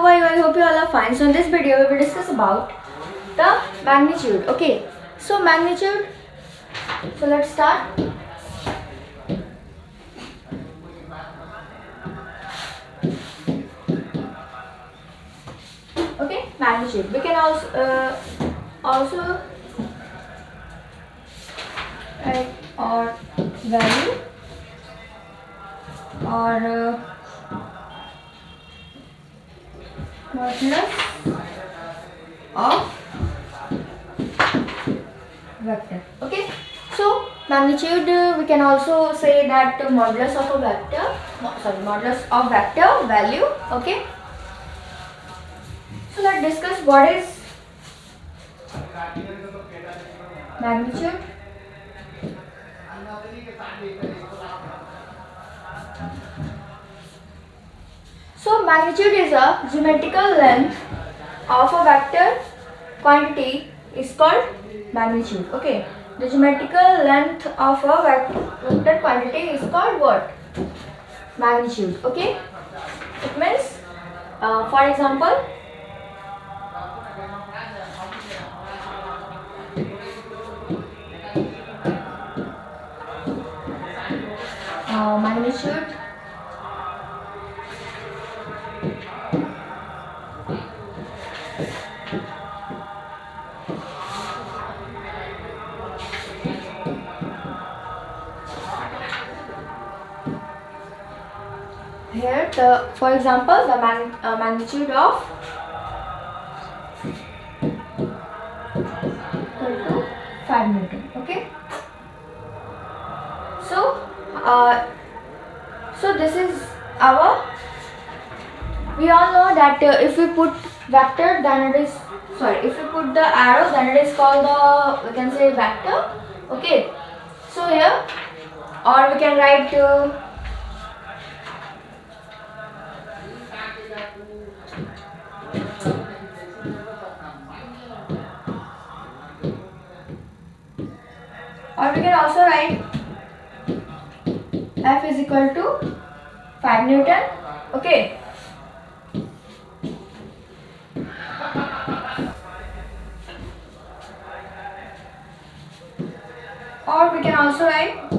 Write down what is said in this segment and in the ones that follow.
how are you? I hope you all are fine. So in this video we will discuss about the magnitude. Okay, so magnitude, so let's start. Okay, magnitude. We can also write or value or modulus of vector. Okay, so magnitude, we can also say that modulus of a vector, modulus of vector value. Okay, so let's discuss what is magnitude. So magnitude is a geometrical length of a vector quantity is called magnitude. Okay, the geometrical length of a vector quantity is called what? Magnitude. Okay, it means for example, magnitude here, for example, the magnitude of equal to 5 Newton. Okay, so this is our, we all know that if we put vector, then it is, if we put the arrow, then it is called the, we can say, vector. Okay, so here, or we can write or we can also write F is equal to 5 Newton. Okay, or we can also write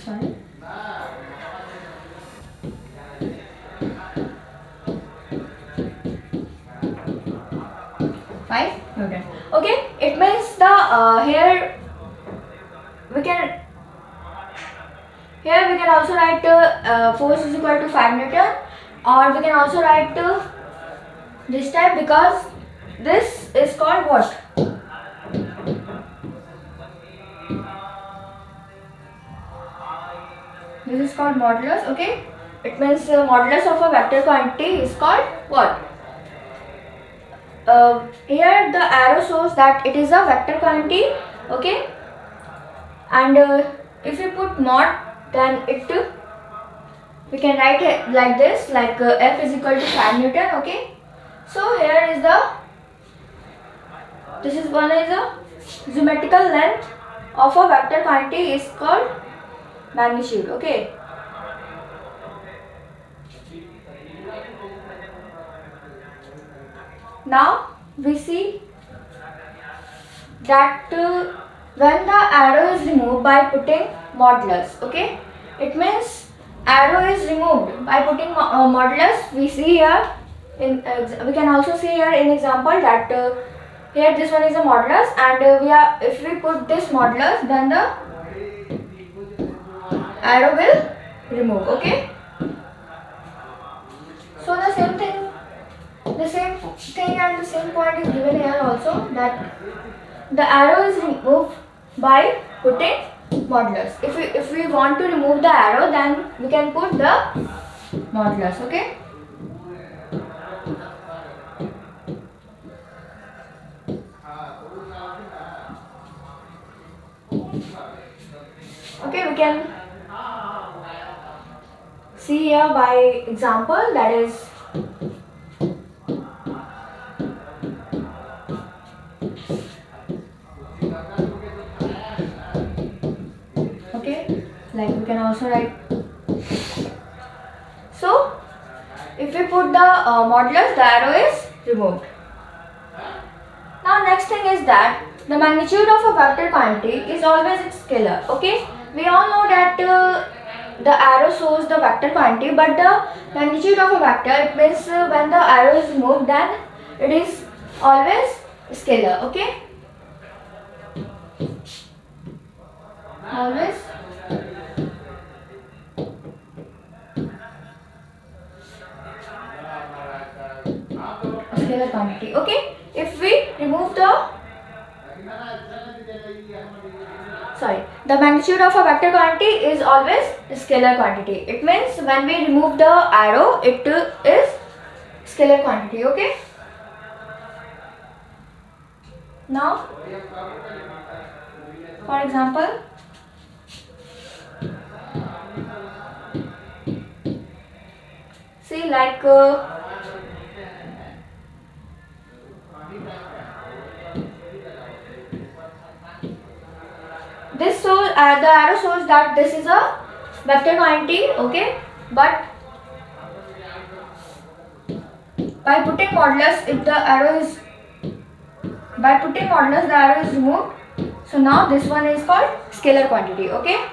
sorry 5 Newton. Okay, it means the here we can also write force is equal to 5 Newton, or we can also write this type, because this is called what? This is called modulus. Okay, it means modulus of a vector quantity is called what? Here the arrow shows that it is a vector quantity. Okay, and if we put mod, then we can write it like this, like F is equal to 5 Newton. Okay, so here is this is one is a geometrical length of a vector quantity is called magnitude. Okay, now we see that when the arrow is removed by putting modulus. Okay, it means arrow is removed by putting modulus. We see here in we can also see here in example that here this one is a modulus, and if we put this modulus, then the arrow will remove. Okay, so the same thing and the same point is given here also, that the arrow is removed by putting modulus. If we want to remove the arrow, then we can put the modulus. Okay, we can see here by example, that is okay, like we can also write. So if we put the modulus, the arrow is removed. Now next thing is that the magnitude of a vector quantity is always scalar. Okay, we all know that the arrow shows the vector quantity, but the magnitude of a vector, it means when the arrow is moved, then it is always scalar. Okay, always scalar quantity. Okay, if we remove the the magnitude of a vector quantity is always scalar quantity. It means when we remove the arrow, it is scalar quantity. Okay, now for example, see like this shows the arrow shows that this is a vector quantity. Okay, but by putting modulus, if the arrow is the arrow is removed, so now this one is called scalar quantity. Okay,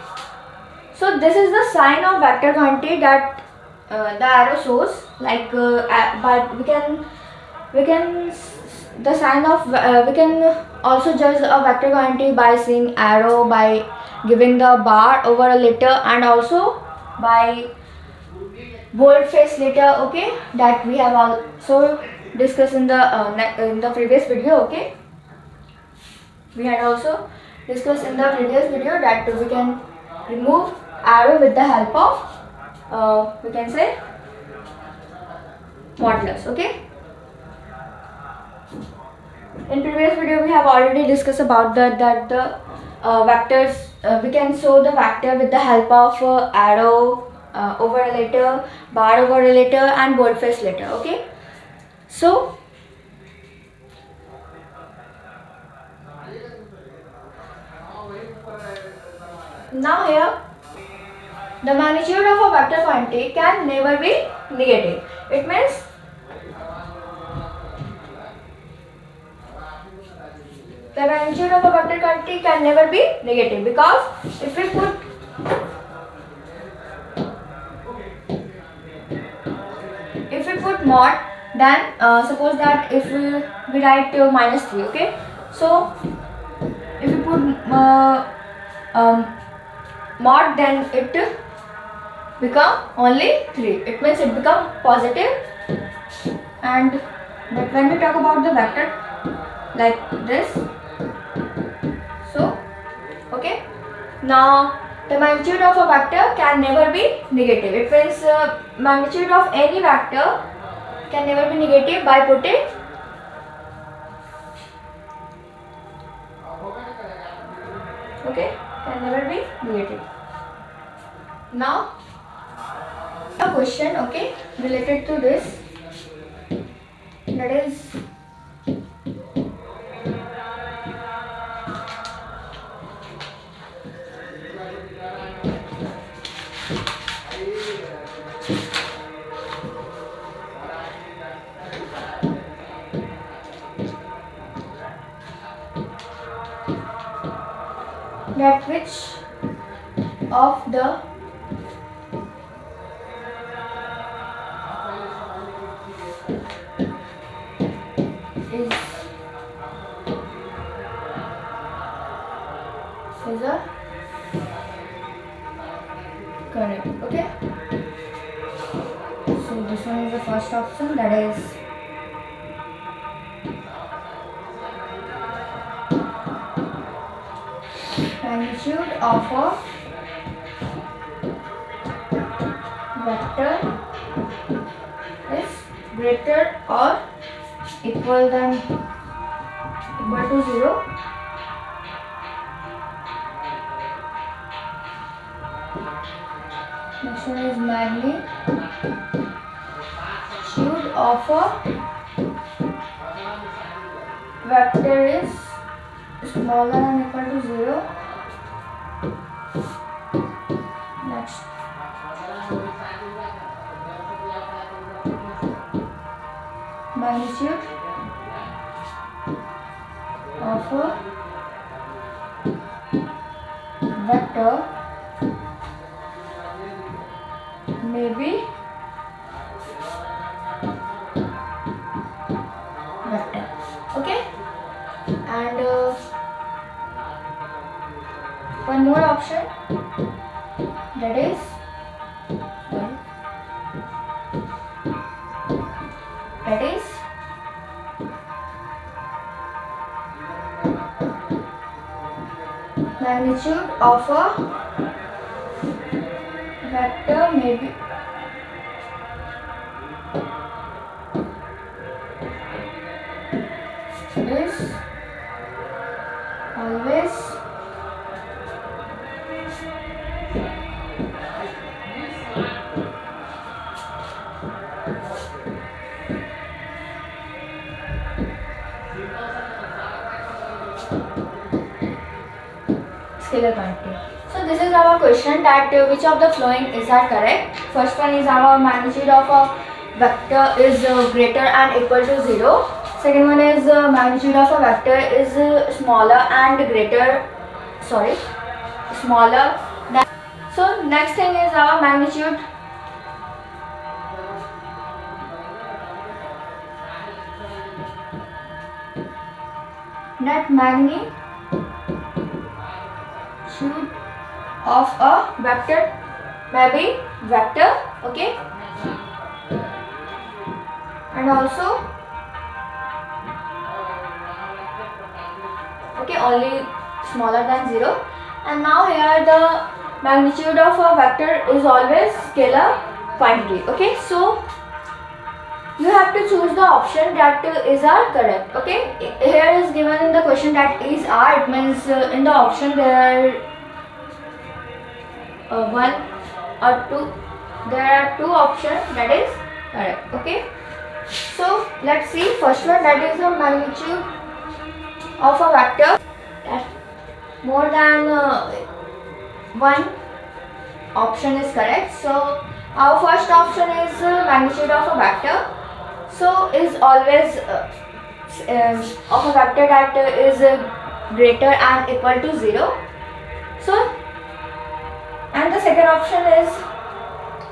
so this is the sign of vector quantity that the arrow shows, like but we can the sign of we can also judge a vector quantity by seeing arrow, by giving the bar over a letter, and also by bold-faced letter. Okay, that we have also discussed in the previous video. Okay, we had also discussed in the previous video that we can remove arrow with the help of we can say modulus. Okay, in previous video we have already discussed about that the vectors, we can show the vector with the help of arrow over a letter, bar over a letter, and bold-faced letter. Okay, so now here the magnitude of a vector quantity can never be negative. It means the magnitude of a vector quantity can never be negative, because if we put mod, then suppose that if we write -3. Okay, so if we put mod, then it become only 3. It means it become positive. And but when we talk about the vector like this, so okay, now the magnitude of a vector can never be negative. It means magnitude of any vector can never be negative by putting can never be negative. Now a question related to this, that is that which of the is a correct. Okay, so this one is the first option, that is magnitude of a vector is greater or equal to 0 Next one is magnitude of a vector is smaller than or equal to 0 magnitude of a vector may be vector. Okay, and one more option, that is magnitude of a vector may be is always scalar quantity. So this is our question, that which of the following is are correct. First one is our magnitude of a vector is greater and equal to 0. Second one is magnitude of a vector is smaller than. So next thing is our magnitude of a vector may be vector. Okay, and also only smaller than 0. And now here the magnitude of a vector is always scalar quantity. Okay, so you have to choose the option that is are correct. Okay, here is given in the question that is are, it means in the option there are one or two, there are two options that is correct. Okay, so let's see first one, that is the magnitude of a vector that more than one option is correct. So our first option is magnitude of a vector, so is always of a vector that is greater and equal to 0. So, and the second option is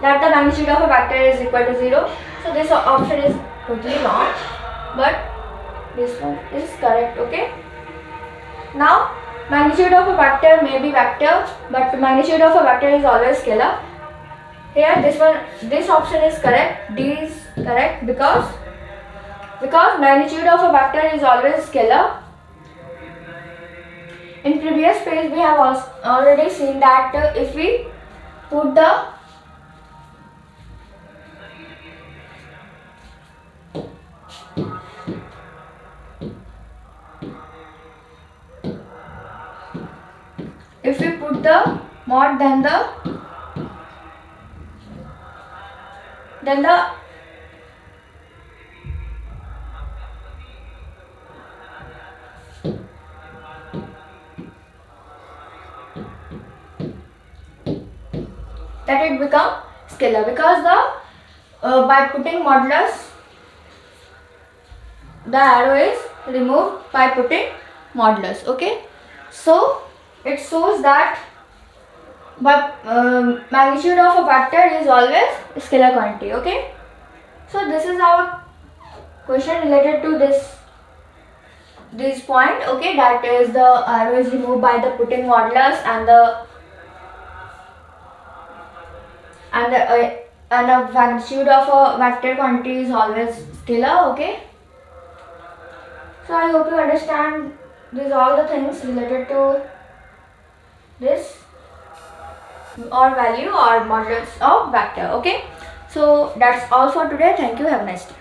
that the magnitude of a vector is equal to 0. So this option is totally wrong, but this one is correct. Okay, now magnitude of a vector may be vector, but magnitude of a vector is always scalar. Here this option is correct, D is correct, because magnitude of a vector is always scalar. In previous page we have already seen that if we put the mod, then the that it become scalar, because the by putting modulus the arrow is removed by putting modulus. Okay, so it shows that but magnitude of a vector is always scalar quantity. Okay, so this is our question related to this point. Okay, that is the arrow is removed by the putting modulus, and the magnitude of a vector quantity is always scalar. Okay, so I hope you understand these all the things related to this or value or modulus of vector. Okay, so that's all for today. Thank you. Have a nice day.